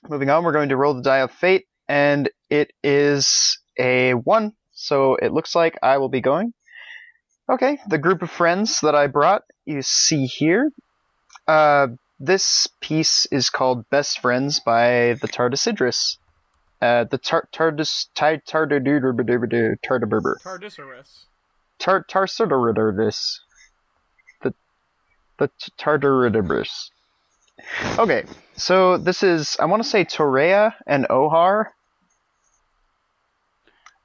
Moving on, we're going to roll the die of fate, and it is a 1, so it looks like I will be going. Okay, the group of friends that I brought, you see here. This piece is called Best Friends by the Tardisidris. The Tardiberber. Tardisidris. The Tardisidris. Okay, so this is, I want to say Torea and Ohar.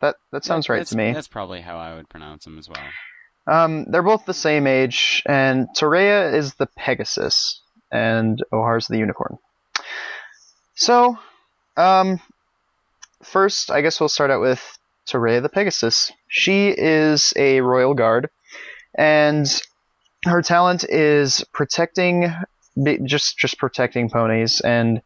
That sounds right to me. That's probably how I would pronounce them as well. They're both the same age, and Torea is the Pegasus, and Ohar's the unicorn. So, first, I guess we'll start out with Torea the Pegasus. She is a royal guard, and her talent is protecting, just protecting ponies, and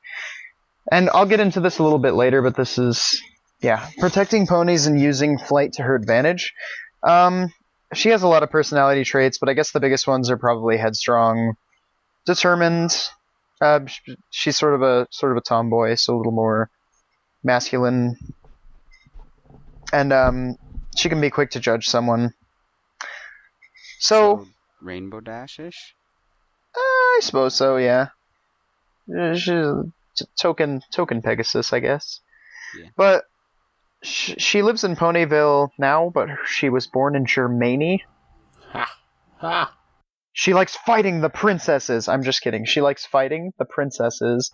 I'll get into this a little bit later, but this is, yeah, protecting ponies and using flight to her advantage. She has a lot of personality traits, but I guess the biggest ones are probably headstrong, determined. She's sort of a tomboy, so a little more masculine, and she can be quick to judge someone. So Rainbow Dash-ish? I suppose so, yeah. She's a token Pegasus, I guess. Yeah. But she lives in Ponyville now, but she was born in Germany. Ha! Ha! She likes fighting the princesses. I'm just kidding. She likes fighting the princesses,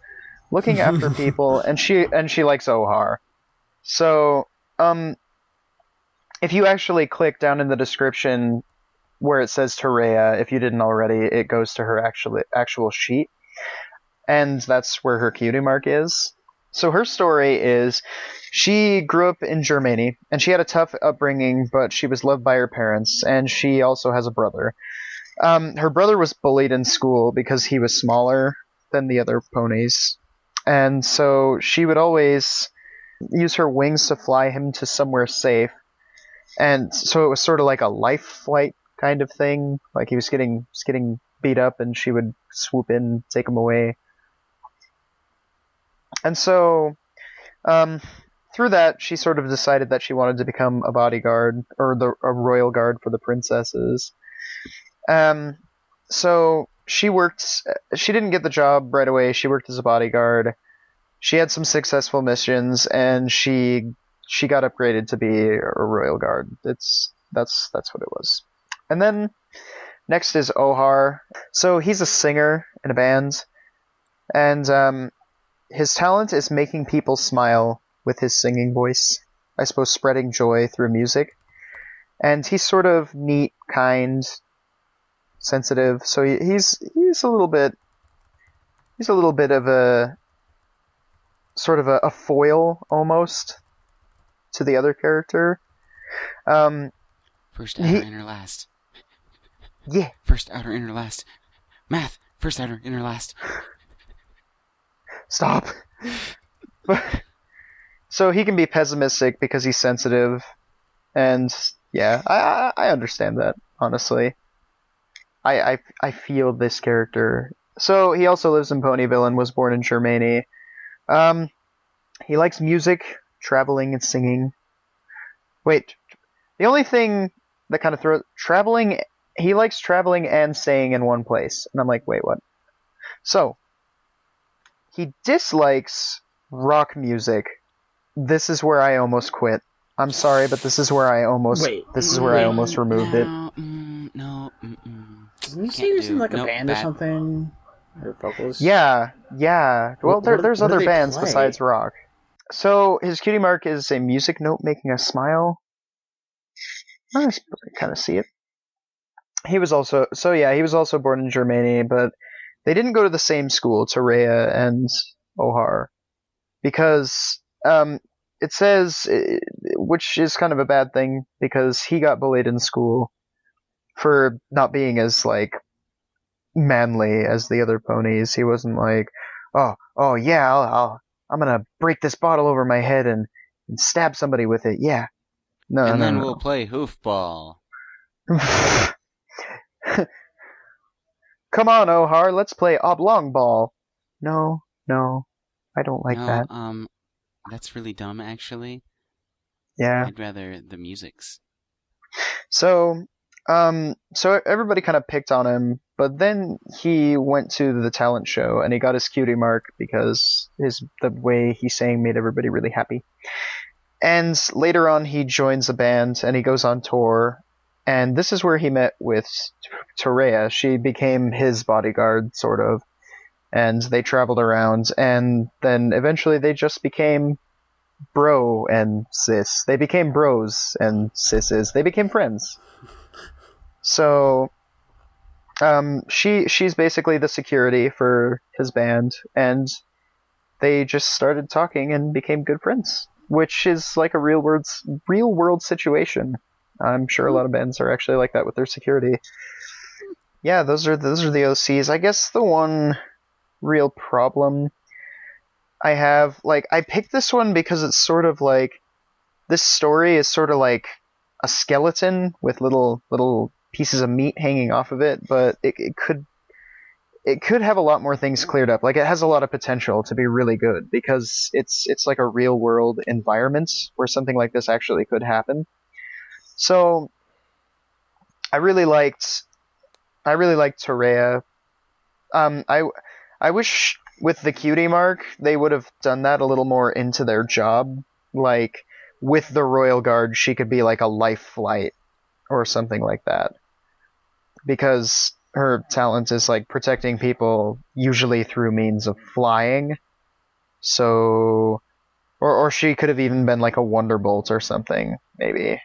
looking after people, and she likes Ohar. So, if you actually click down in the description where it says Torea, if you didn't already, it goes to her actual sheet, and that's where her cutie mark is. So her story is, she grew up in Germany, and she had a tough upbringing, but she was loved by her parents, and she also has a brother. Her brother was bullied in school because he was smaller than the other ponies, and so she would always use her wings to fly him to somewhere safe, and so it was sort of like a life flight kind of thing. Like he was getting beat up, and she would swoop in, take him away. And so, through that, she sort of decided that she wanted to become a bodyguard, or a royal guard for the princesses. So she didn't get the job right away. She worked as a bodyguard. She had some successful missions, and she got upgraded to be a royal guard. That's what it was. And then next is Ohar. So he's a singer in a band, and his talent is making people smile with his singing voice. I suppose spreading joy through music. And he's sort of neat, kind, sensitive. So he's a little bit of a sort of a foil almost to the other character. First, outer, inner, last. Yeah. First, outer, inner, last. Math. First, outer, inner, last. Stop. So he can be pessimistic because he's sensitive, and yeah, I understand that, honestly. I feel this character. So he also lives in Ponyville and was born in Germany. He likes music, traveling, and singing. Wait, the only thing that kind of throws traveling. He likes traveling and staying in one place, and I'm like, wait, what? So he dislikes rock music. This is where I almost quit. I'm sorry, but this is where I almost removed it. No. Didn't you say he was in like a band or something? Or vocals? Yeah. Well, there's other do they bands play? besides rock. So his cutie mark is a music note making us smile. I kind of see it. He was also born in Germany, but they didn't go to the same school, Torea and Ohar, because it says, which is kind of a bad thing, because he got bullied in school for not being as like manly as the other ponies. He wasn't like, oh yeah, I'm gonna break this bottle over my head and stab somebody with it. Yeah, no. We'll play hoofball. Come on, Ohar, let's play oblong ball. No. I don't like that. That's really dumb, actually. Yeah. I'd rather the music's. So everybody kind of picked on him, but then he went to the talent show and he got his cutie mark because the way he sang made everybody really happy. And later on, he joins a band and he goes on tour. And this is where he met with Torea. She became his bodyguard, sort of. And they traveled around, and then eventually they just became bro and sis. They became bros and sisses. They became friends. So, she's basically the security for his band, and they just started talking and became good friends, which is like a real world situation. I'm sure a lot of bands are actually like that with their security. Yeah, those are the OCs. I guess the one real problem I have, like, I picked this one because it's sort of like, this story is sort of like a skeleton with little pieces of meat hanging off of it, but it could have a lot more things cleared up. Like, it has a lot of potential to be really good because it's like a real world environment where something like this actually could happen. So I really liked Torea. I wish with the cutie mark they would have done that a little more into their job. Like, with the Royal Guard, she could be like a life flight or something like that. Because her talent is like protecting people, usually through means of flying. So, or she could have even been like a Wonderbolt or something, maybe.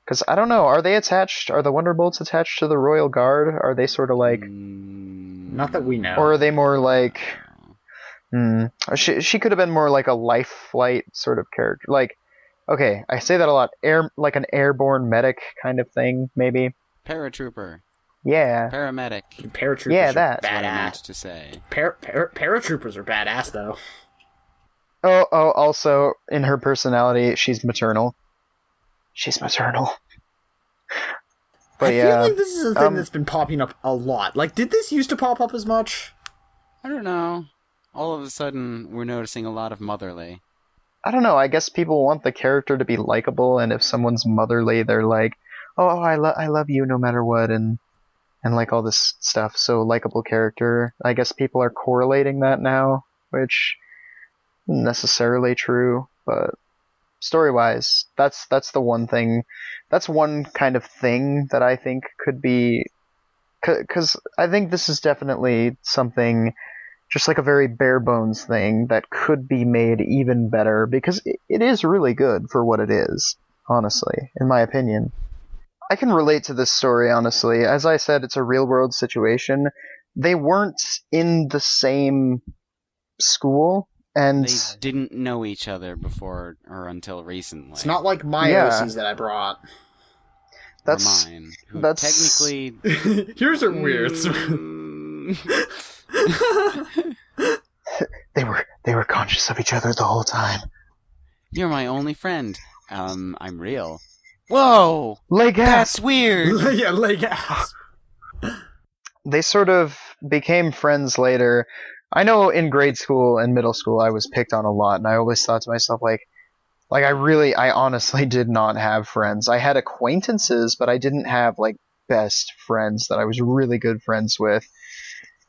Because I don't know, are the Wonderbolts attached to the Royal Guard? Are they sort of like... Not that we know. Or are they more like... She could have been more like a life flight sort of character. Like, okay, I say that a lot. Like an airborne medic kind of thing, maybe. Paratrooper. Yeah. Paramedic. Paratroopers yeah, are that. badass. That's what I meant to say. Paratroopers are badass, though. Oh, also, in her personality, she's maternal. She's maternal. But I feel like this is a thing that's been popping up a lot. Like, did this used to pop up as much? I don't know. All of a sudden, we're noticing a lot of motherly. I don't know, I guess people want the character to be likable, and if someone's motherly, they're like, oh, I love you no matter what, and like all this stuff, so likable character. I guess people are correlating that now, which isn't necessarily true, but story-wise, that's the one thing, that's one kind of thing that I think could be, because I think this is definitely something, just like a very bare bones thing that could be made even better, because it is really good for what it is, honestly, in my opinion. I can relate to this story, honestly. As I said, it's a real-world situation. They weren't in the same school, and... They didn't know each other before or until recently. It's not like my OCs that I brought. That's... Or mine. That's... Technically... Yours are weird. They were conscious of each other the whole time. You're my only friend. I'm real. Whoa! Leg ass! That's weird! Yeah, leg ass. They sort of became friends later. I know in grade school and middle school I was picked on a lot, and I always thought to myself, like I honestly did not have friends. I had acquaintances, but I didn't have, like, best friends that I was really good friends with.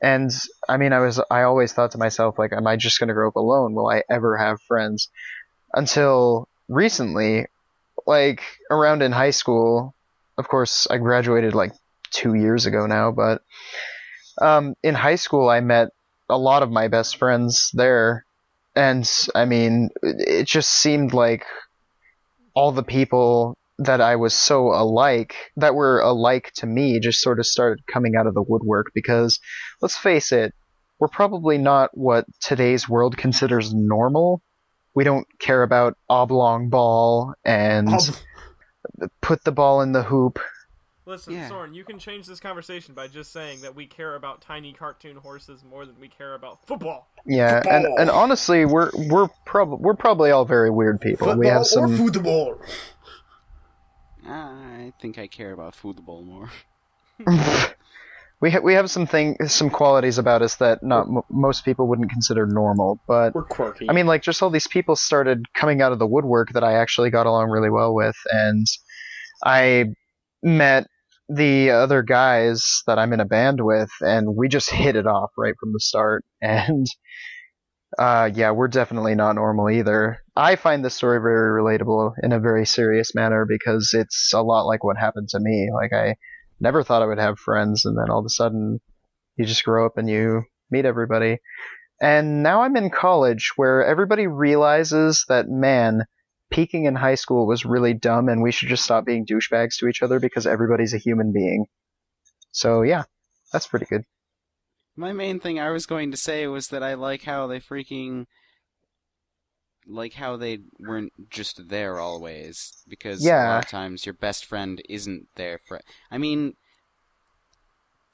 And, I mean, I always thought to myself, like, am I just gonna grow up alone? Will I ever have friends? Until recently, like, around in high school, of course, I graduated, like, 2 years ago now, but, in high school I met a lot of my best friends there, and, I mean, it just seemed like all the people that I was so alike, that were alike to me, just sort of started coming out of the woodwork, because, let's face it, we're probably not what today's world considers normal. We don't care about oblong ball and put the ball in the hoop. Listen, Soren, you can change this conversation by just saying that we care about tiny cartoon horses more than we care about football. Yeah, football. And honestly, we're probably all very weird people. Football we have some... or football. I think I care about football more. we have some qualities about us that not most people wouldn't consider normal, but we're quirky. I mean, like, just all these people started coming out of the woodwork that I actually got along really well with, and I met the other guys that I'm in a band with, and we just hit it off right from the start, and yeah, we're definitely not normal either. I find this story very relatable in a very serious manner because it's a lot like what happened to me. Like, I never thought I would have friends, and then all of a sudden, you just grow up and you meet everybody. And now I'm in college where everybody realizes that, man, peaking in high school was really dumb and we should just stop being douchebags to each other because everybody's a human being. So yeah, that's pretty good. My main thing I was going to say was that I like how they weren't just there always, because a lot of times your best friend isn't there for... I mean,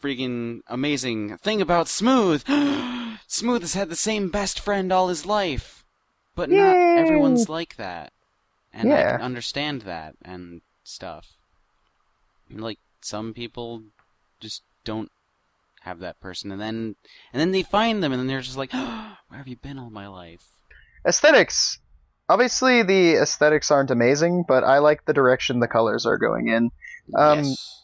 freaking amazing thing about Smooth! Smooth has had the same best friend all his life, but not everyone's like that. And I can understand that and stuff. Like, some people just don't have that person, and then they find them, and then they're just like, oh, where have you been all my life? Aesthetics. Obviously, the aesthetics aren't amazing, but I like the direction the colors are going in. Yes.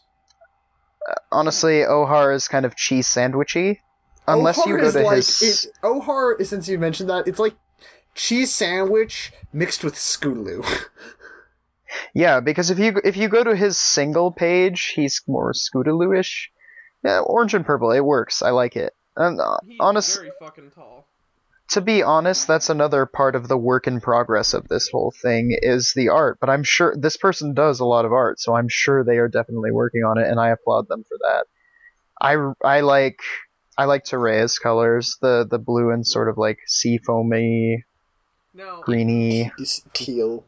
Honestly, Ohar is kind of cheese sandwichy. Unless Ohar you go to like, his... Ohar, since you mentioned that, it's like cheese sandwich mixed with Scootaloo. Yeah, because if you go to his single page, he's more Scootaloo-ish. Yeah, orange and purple, it works. I like it. And He's very fucking tall. To be honest, that's another part of the work in progress of this whole thing, is the art. But I'm sure this person does a lot of art, so I'm sure they are definitely working on it, and I applaud them for that. I like Terea's colors, the blue and sort of like sea foamy, greeny, teal.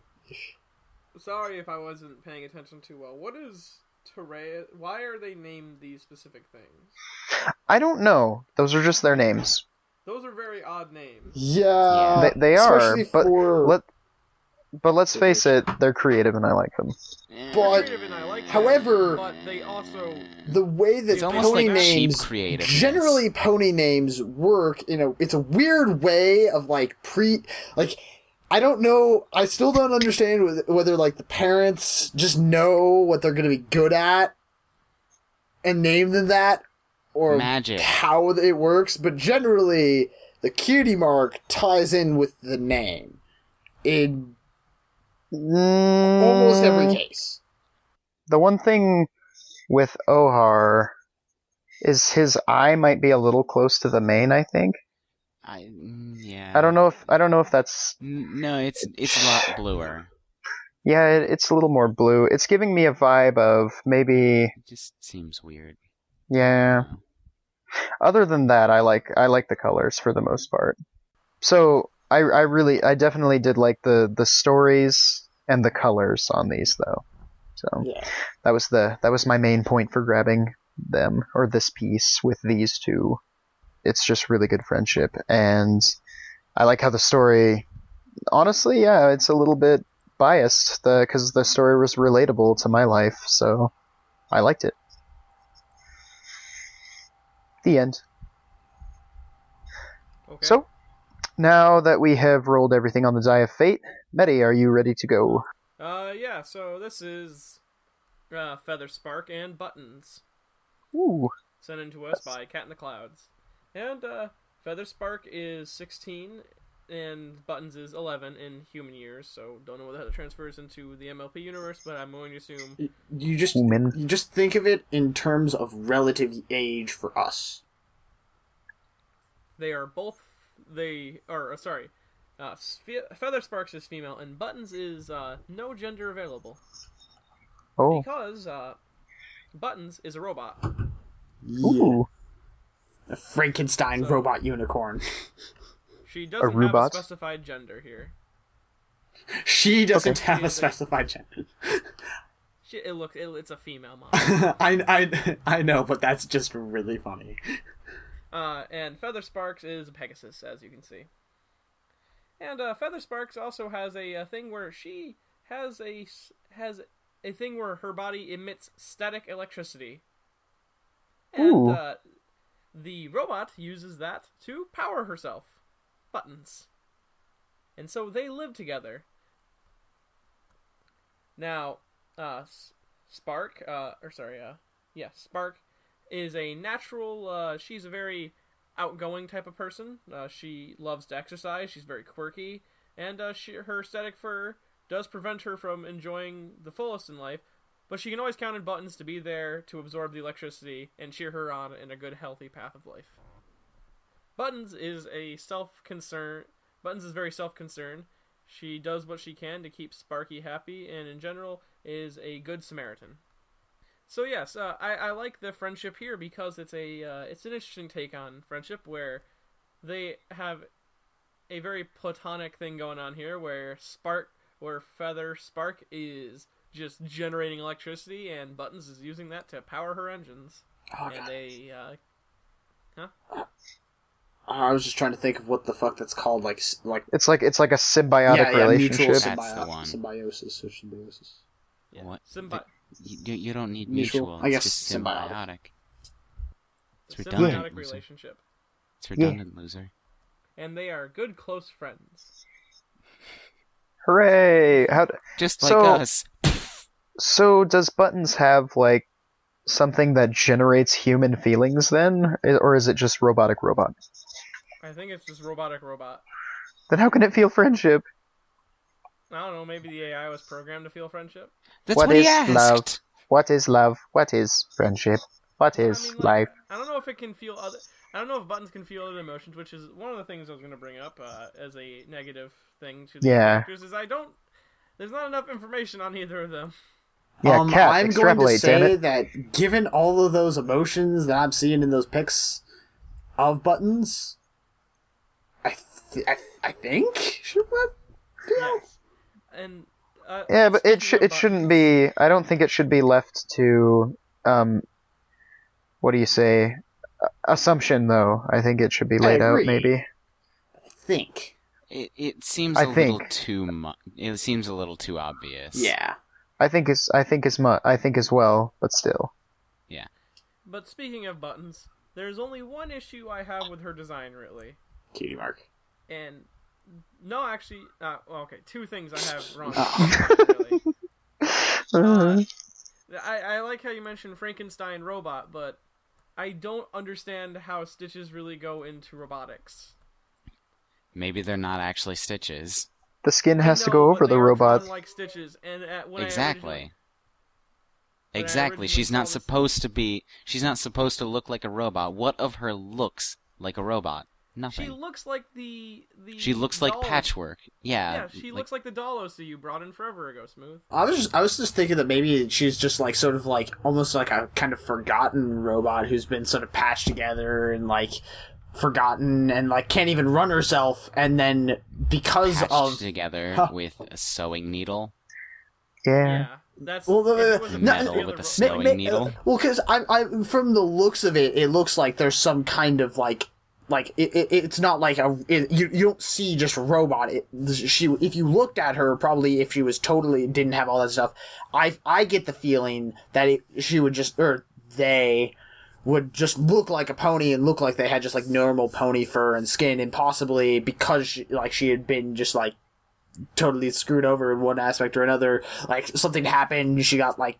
Sorry if I wasn't paying attention too well. What is Terea? Why are they named these specific things? I don't know. Those are just their names. Those are very odd names. Yeah, they are. But let's for face it, they're creative and I like them. But however, but they also the way that pony names generally pony names work, it's a weird way of I don't know. I still don't understand whether like the parents just know what they're going to be good at and name them that, or magic, how it works. But generally, the cutie mark ties in with the name in almost every case. The one thing with Ohar is his eye might be a little close to the mane, I think. Yeah. I don't know if that's... No, it's a lot bluer. Yeah, it's a little more blue. It's giving me a vibe of maybe... It just seems weird. Yeah. Other than that, I like the colors for the most part. So I definitely did like the stories and the colors on these though. So yeah. That was my main point for grabbing them, or this piece with these two. It's just really good friendship, and I like how the story, honestly, yeah, it's a little bit biased, because the story was relatable to my life, so I liked it. The end. Okay. So, now that we have rolled everything on the die of fate, Medi, are you ready to go? Yeah, so this is Feather Spark and Buttons. Ooh. Sent in to us by Cat in the Clouds. And Feather Spark is 16, and Buttons is 11 in human years, so don't know whether that transfers into the MLP universe, but I'm going to assume... You just think of it in terms of relative age for us. They are both... Feather Sparks is female, and Buttons is no gender available. Oh. Because Buttons is a robot. Ooh. A Frankenstein robot unicorn. She doesn't have a specified gender here. She doesn't have a specified gender. It's a female model. I know, but that's just really funny. And Feather Sparks is a Pegasus, as you can see. And Feather Sparks also has a thing where she has a thing where her body emits static electricity. Ooh. And the robot uses that to power herself. Buttons. And so they live together. Now, Spark, Spark is a natural, she's a very outgoing type of person. She loves to exercise, she's very quirky, and her aesthetic fur does prevent her from enjoying the fullest in life, but she can always count on Buttons to be there to absorb the electricity and cheer her on in a good, healthy path of life. Buttons is very self-concerned. She does what she can to keep Sparky happy, and in general is a good Samaritan. So yes, I like the friendship here because it's an interesting take on friendship where they have a very platonic thing going on here where Feather Spark is just generating electricity and Buttons is using that to power her engines. Oh, and God. they, I was just trying to think of what the fuck that's called, like it's like a symbiotic relationship. Mutual That's the one. symbiosis or symbiosis. yeah, What? You don't need mutual. mutual. I guess it's just symbiotic. symbiotic. It's a redundant. symbiotic Loser. relationship. It's redundant, loser. And they are good close friends. Hooray! Just like So- us. So does Buttons have like something that generates human feelings then, or is it just robotic robot? I think it's just robotic robot. Then how can it feel friendship? I don't know, maybe the AI was programmed to feel friendship. That's What what he is asked. love? What is love? What is friendship? What is life? I don't know if it can feel other. I don't know if Buttons can feel other emotions, which is one of the things I was going to bring up as a negative thing to these characters. Is there's not enough information on either of them. Yeah, Cat, I'm going to extrapolate, damn say it. that given all of those emotions that I'm seeing in those pics of Buttons, I think should feel. Yes. And Yeah, but it speaking of shouldn't Buttons- be. I don't think it should be left to what do you say? Assumption though. I think it should be laid out agree. maybe. I think. It seems I a little think. too much. It seems a little too obvious. Yeah. I think as well, but still. But speaking of Buttons, there's only one issue I have with her design, really. Cutie mark. And no, actually, okay, two things I have wrong. Uh, Really. I like how you mentioned Frankenstein robot, but I don't understand how stitches really go into robotics. Maybe they're not actually stitches. the skin has I to know, go but over they the are robot. drawn like stitches, and Exactly. when I Exactly. originally She's not saw this- supposed to be. She's not supposed to look like a robot. What of her looks like a robot? Nothing. She looks like the She looks like doll- patchwork. Yeah. Yeah, she looks like the doll OC you brought in forever ago, Smooth. I was just thinking that maybe she's just like sort of like almost like a kind of forgotten robot who's been sort of patched together and like forgotten and like can't even run herself, and then because patched of together with a sewing needle. Yeah. Yeah, that's Well, if it was a metal regular with a ro- sewing needle. well, because I from the looks of it, it looks like there's some kind of like it's not like you don't see just a robot. If you looked at her, probably if she was totally didn't have all that stuff, I get the feeling that she would just or they would just look like a pony and look like they had just like normal pony fur and skin, and possibly because she had been just like totally screwed over in one aspect or another, like something happened, she got like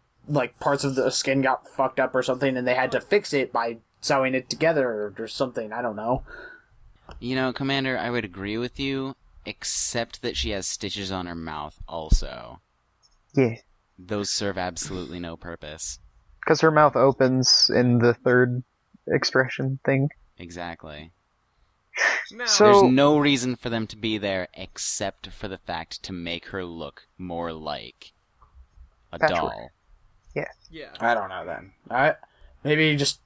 parts of the skin got fucked up or something, and they had to fix it by sewing it together or something. I don't know. You know, Commander, I would agree with you, except that she has stitches on her mouth also. Yeah. Those serve absolutely no purpose. Because her mouth opens in the third expression thing. Exactly. Now, So- There's no reason for them to be there except for the fact to make her look more like a Patchwork. doll. yeah. I don't know then. Maybe just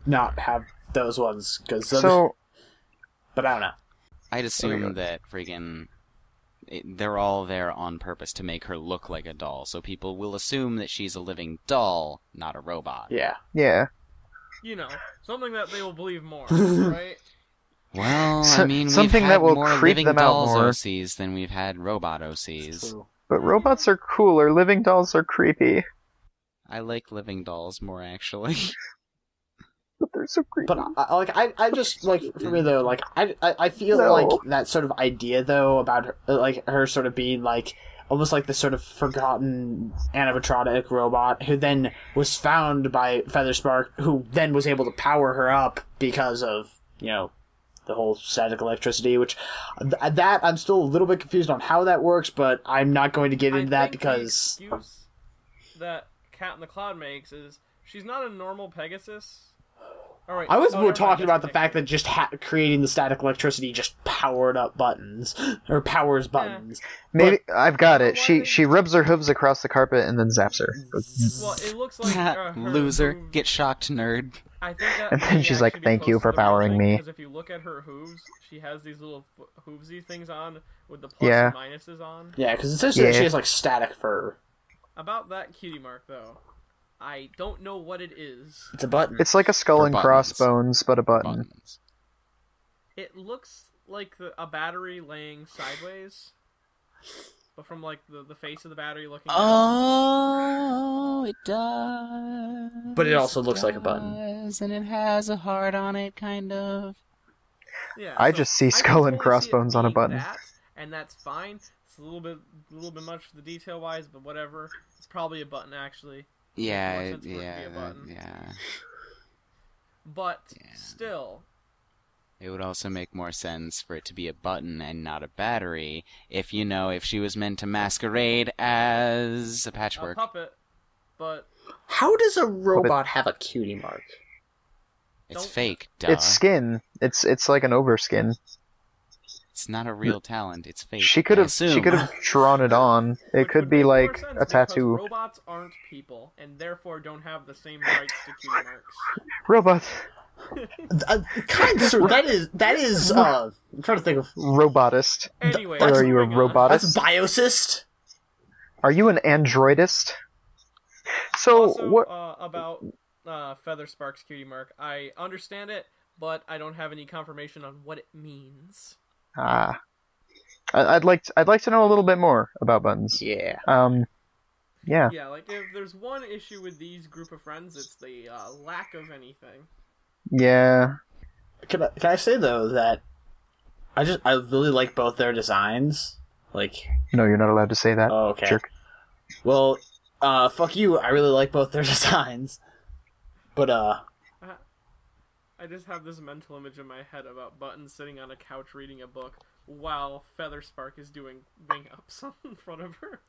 not have those ones because So but I don't know. I'd go. assume that they're all there on purpose to make her look like a doll, so people will assume that she's a living doll, not a robot. Yeah. yeah. You know, something that they will believe more, right? Well, So- I mean, something we've had that will more creep living them out dolls more. OCs than we've had robot OCs. True. But robots are cooler. Living dolls are creepy. I like living dolls more, actually. but they're so creepy. But I just like for me though, like I feel like that sort of idea though about her, like her sort of being like almost like this sort of forgotten animatronic robot who then was found by Featherspark, who then was able to power her up because of, you know, the whole static electricity, which that I'm still a little bit confused on how that works, but I'm not going to get into that because the excuse that Cat in the Cloud makes is she's not a normal Pegasus. Right. I was more talking about the fact that just creating the static electricity just powered up buttons or powers buttons. Maybe I've got it. She rubs her hooves across the carpet and then zaps her. Well, it looks like loser, get shocked, nerd. I think that and then she's like, "Thank you for powering me." Because if you look at her hooves, she has these little hoovesy things on with the plus and minuses on. Yeah, because it says that she has like static fur. About that cutie mark though, I don't know what it is. It's a button. It's like a skull and crossbones, but a button. Buttons. It looks like a battery laying sideways, but from like the face of the battery looking. Oh, it does. But it also looks like a button, and it has a heart on it, kind of. Yeah, I just see skull and crossbones on a button. And that's fine. It's a little bit much for the detail wise, but whatever. It's probably a button actually. Yeah. But still, it would also make more sense for it to be a button and not a battery if she was meant to masquerade as a patchwork. A puppet, but how does a robot have a cutie mark? It's fake, duh. It's skin. It's like an overskin. It's not a real talent. It's fake. She could have drawn it on. It could be like a tattoo. Robots aren't people, and therefore don't have the same rights to cutie marks. Robots. Kind of. That is. I'm trying to think of robotist. Anyway, or are you a robotist? That's biosist. Are you an androidist? So also, what about Featherspark's cutie mark? I understand it, but I don't have any confirmation on what it means. I'd like to know a little bit more about buttons. Yeah. Yeah. Yeah, like if there's one issue with these group of friends, it's the lack of anything. Yeah. Can I say though that I really like both their designs. Like. No, you're not allowed to say that. Oh, okay. Jerk. Well, fuck you. I really like both their designs, but I just have this mental image in my head about Button sitting on a couch reading a book while Featherspark is doing wing-ups in front of her.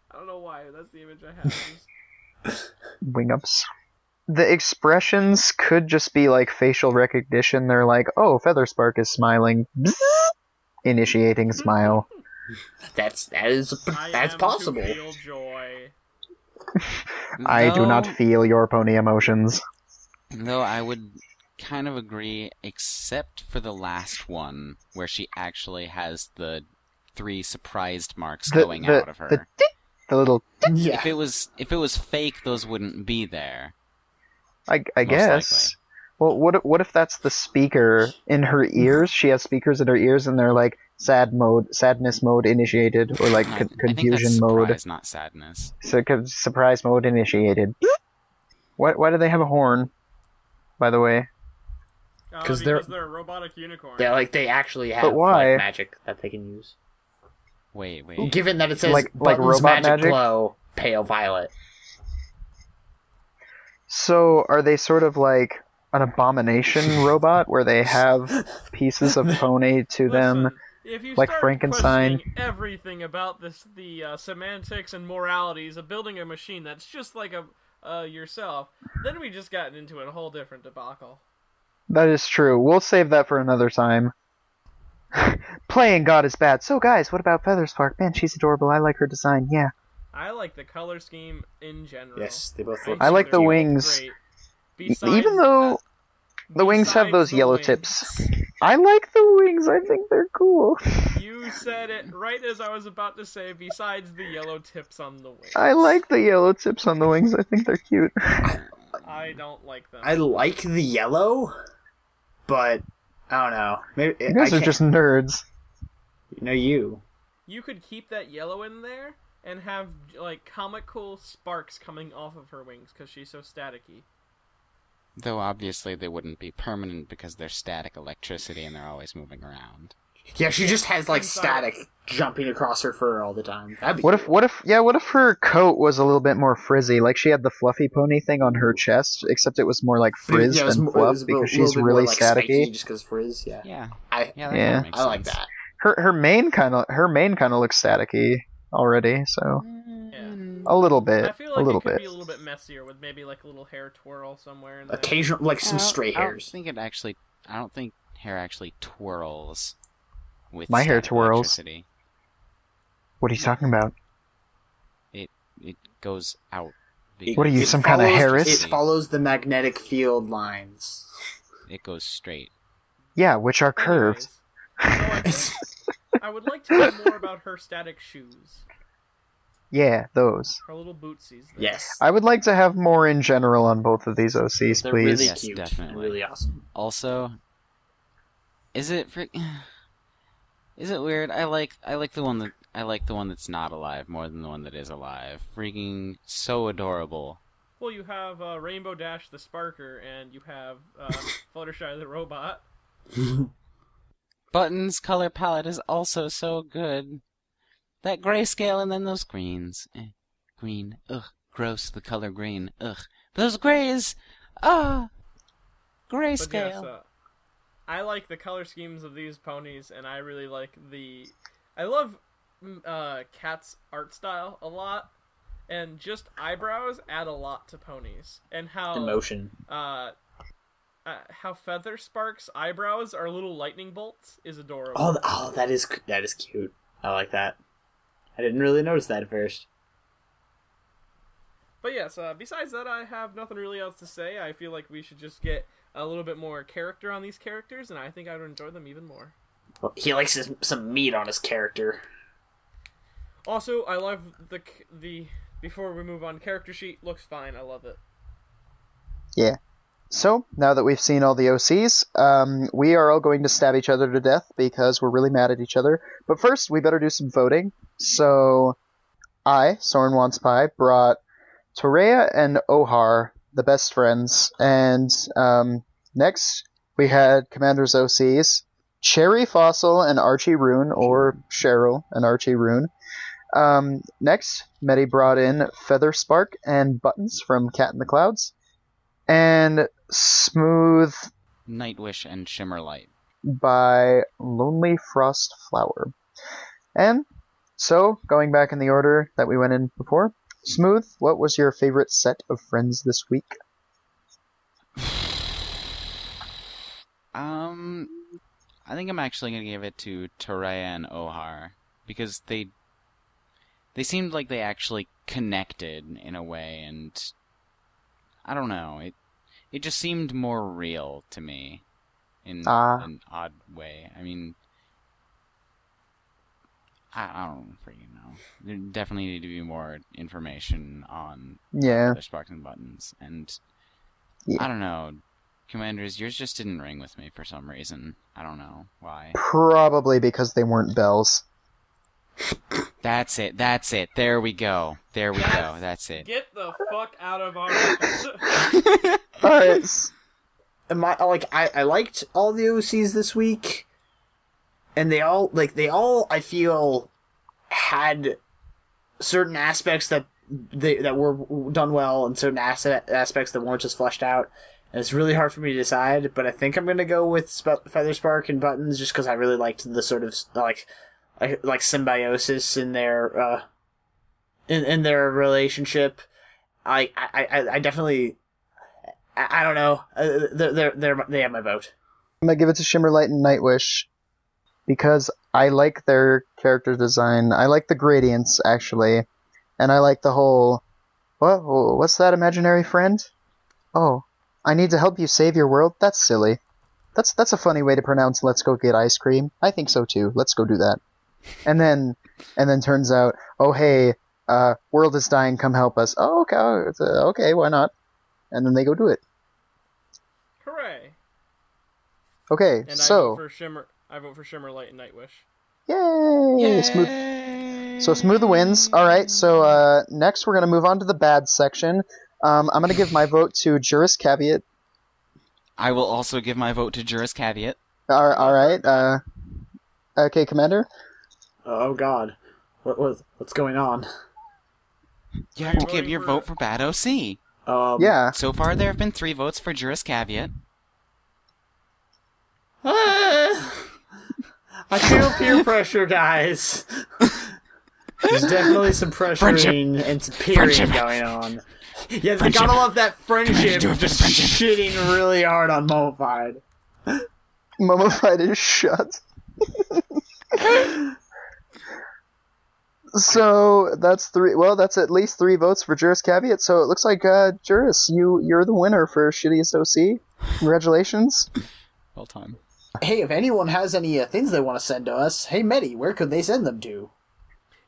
I don't know why, that's the image I have. Wing-ups. The expressions could just be like facial recognition. They're like, oh, Featherspark is smiling. Bzzz! Initiating smile. That's possible. To feel joy. I do not feel your pony emotions. Though I would kind of agree, except for the last one, where she actually has the 3 surprised marks going out of her. The little. Yeah. If it was fake, those wouldn't be there. I guess. Likely. Well, what if that's the speaker in her ears? She has speakers in her ears, and they're like sadness mode initiated, or like confusion mode. Surprise, not sadness. So surprise mode initiated. Why do they have a horn? By the way, because they're a robotic unicorn. Yeah, they actually have like, magic that they can use. Wait. Given that it says like Buttons robot magic glow, pale violet. So are they sort of like an abomination robot where they have pieces of pony to them, if you like start Frankenstein? Everything about the semantics and moralities of building a machine that's just like yourself, then we just gotten into a whole different debacle. That is true. We'll save that for another time. Playing God is bad. So guys, what about Featherspark? Man, she's adorable. I like her design. Yeah. I like the color scheme in general. Yes, they both look. I like the wings. Even though the wings have those yellow tips. I like the wings. I think they're cool. You said it right as I was about to say, besides the yellow tips on the wings. I like the yellow tips on the wings. I think they're cute. I don't like them. I like the yellow, but I don't know. Maybe you guys are just nerds. You. You could keep that yellow in there and have like comical sparks coming off of her wings because she's so staticky. Though obviously they wouldn't be permanent because they're static electricity and they're always moving around. Yeah, she just has like static jumping across her fur all the time. What if her coat was a little bit more frizzy? Like she had the fluffy pony thing on her chest, except it was more like frizz than fluff because she's really more, like, staticky. Just because frizz, Yeah. I like that. Her mane kind of looks staticky already, so a little bit. I feel like it could be a little bit messier with maybe like a little hair twirl somewhere in there. Occasional, like some stray hairs. I don't think hair actually twirls. With my hair twirls. What are you talking about? It goes out. What are you, some kind of hairist? It follows the magnetic field lines. It goes straight. Yeah, which are curved. I would like to know more about her static shoes. Yeah, those. Her little bootsies. Yes. I would like to have more in general on both of these OCs, They're please. Really cute. Definitely. Really awesome. Also, is it weird? I like the one that's not alive more than the one that is alive. Freaking so adorable. Well, you have Rainbow Dash the Sparker, and you have Fluttershy the robot. Buttons' color palette is also so good. That grayscale and then those greens. Green. Ugh. Gross, the color green. Ugh. Those grays! Ah! Grayscale. Yes, I like the color schemes of these ponies, and I really like I love Cat's art style a lot, and just eyebrows add a lot to ponies. And how... Emotion. How Feather Spark's eyebrows are little lightning bolts is adorable. Oh, that is cute. I like that. I didn't really notice that at first. But yes, besides that, I have nothing really else to say. I feel like we should just get a little bit more character on these characters, and I think I would enjoy them even more. Well, he likes some meat on his character. Also, I love the before we move on, character sheet looks fine. I love it. Yeah. So, now that we've seen all the OCs, we are all going to stab each other to death because we're really mad at each other. But first, we better do some voting. So, I, Soren Wants Pie, brought Torea and Ohar, the best friends, and next we had Commander's OCs, Cherry Fossil and Archie Rune, or Cheryl and Archie Rune. Next, Medi brought in Feather Spark and Buttons from Cat in the Clouds. And Smooth Nightwish and Shimmerlight by Lonely Frost Flower. And so, going back in the order that we went in before, Smooth, what was your favorite set of friends this week? I think I'm actually gonna give it to Torea and Ohar because they seemed like they actually connected in a way, and I don't know, it just seemed more real to me in an odd way. I mean, I don't freaking know. There definitely need to be more information on the Sparks and Buttons, and I don't know. Commanders, yours just didn't ring with me for some reason. I don't know why. Probably because they weren't bells. That's it. There we go. That's it. Get the fuck out of our... Alright. I liked all the OCs this week, and they all, I feel, had certain aspects that were done well, and certain aspects that weren't just fleshed out. And it's really hard for me to decide, but I think I'm going to go with Feather Spark and Buttons just because I really liked the sort of, like symbiosis in their in their relationship. I definitely, I don't know. They have my vote. I'm gonna give it to Shimmerlight and Nightwish because I like their character design. I like the gradients actually, and I like the whole what's that imaginary friend? Oh, I need to help you save your world. That's silly. That's a funny way to pronounce "let's go get ice cream." I think so too. Let's go do that. And then turns out, oh hey, world is dying. Come help us. Oh okay, why not? And then they go do it. Hooray! Okay, and so I vote for Shimmerlight and Nightwish. Yay! Smooth. So Smooth wins. All right. So next we're gonna move on to the bad section. I'm gonna give my vote to Juris Caveat I will also give my vote to Juris Caveat. All right. Okay, Commander. Oh God, what's going on? You have to give your vote for Bad OC. Yeah. So far, there have been 3 votes for Juris Caveat. I feel peer pressure, guys. There's definitely some pressuring and some peering going on. Yeah, I gotta love that friendship just shitting really hard on Mummified. Mummified is shut. So that's 3. Well, that's at least 3 votes for Juris Caveat. So it looks like Juris, you're the winner for shittiest OC. Congratulations. Well done. Hey, if anyone has any things they want to send to us, hey Medi, where could they send them to?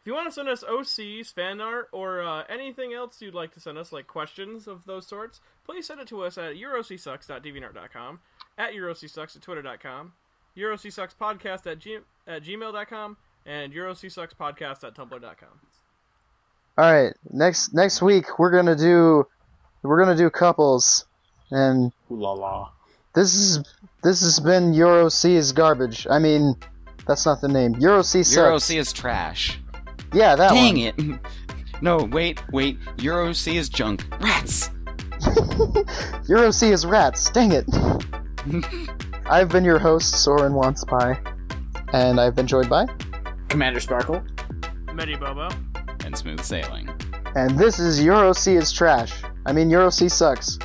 If you want to send us OCs, fan art, or anything else you'd like to send us, like questions of those sorts, please send it to us at yourocsucks.deviantart.com, at yourocsucks at twitter.com, yourocsuckspodcast at gmail.com, and yourocsuckspodcast@tumblr.com. All right, next week we're gonna do couples, and Ooh la la. This has been Your OC is garbage. I mean, that's not the name. Your OC sucks. Your OC is trash. Yeah, that Dang one. it! No, wait. Your OC is junk. Rats. Your OC is rats. Dang it. I've been your host, Soren Wants Pie, and I've been joined by Commander Sparkle, Medi Bobo, and Smooth Sailing. And this is Your OC is trash. I mean, Your OC sucks.